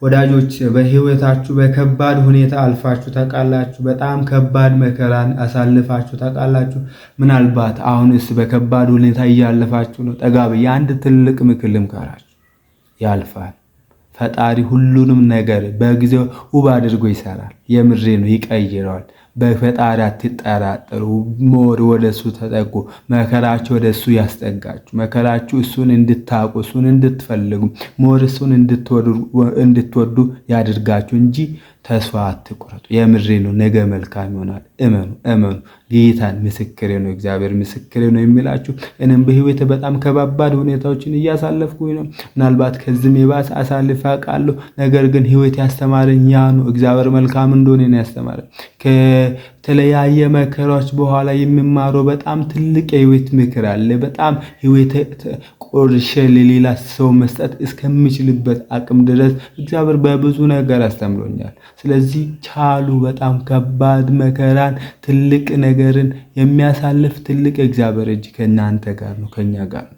ወዳጆች በህይወታችሁ በከባድ ሁኔታ አልፋችሁ ታውቃላችሁ? በጣም ከባድ መከራን አሳልፋችሁ ታውቃላችሁ? ምናልባት አሁንስ በከባድ ሁኔታ እያለፋችሁ ነው። ጠጋ ብዬ አንድ ትልቅ ምክር ልምከራችሁ። ያልፋል። ፈጣሪ ሁሉንም ነገር በጊዜው ውብ አድርጎ ይሰራል። የምሬ ነው፣ ይቀይረዋል። በፈጣሪ አትጠራጠሩ። ሞር ወደሱ ተጠጉ። መከራችሁ ወደሱ ያስጠጋችሁ። መከራችሁ እሱን እንድታውቁ፣ እሱን እንድትፈልጉ፣ ሞር እሱን እንድትወዱ ያድርጋችሁ እንጂ ተስፋ አትቁረጡ። የምሬ ነው። ነገ መልካም ይሆናል። እመኑ፣ እመኑ። ጌታን ምስክሬ ነው፣ እግዚአብሔር ምስክሬ ነው የሚላችሁ። እኔም በህይወቴ በጣም ከባባድ ሁኔታዎችን እያሳለፍኩኝ ነው። ምናልባት ከዚህም የባሰ አሳልፌ አውቃለሁ። ነገር ግን ህይወት ያስተማረኝ ያ ነው። እግዚአብሔር መልካም እንደሆነ ነው ያስተማረኝ። ከተለያየ መከራዎች በኋላ የሚማረው በጣም ትልቅ የህይወት ምክር አለ። በጣም ህይወት ቆርሼ ለሌላ ሰው መስጠት እስከምችልበት አቅም ድረስ እግዚአብሔር በብዙ ነገር አስተምሮኛል። ስለዚህ ቻሉ። በጣም ከባድ መከራን፣ ትልቅ ነገርን የሚያሳልፍ ትልቅ እግዚአብሔር እጅ ከእናንተ ጋር ነው፣ ከኛ ጋር ነው።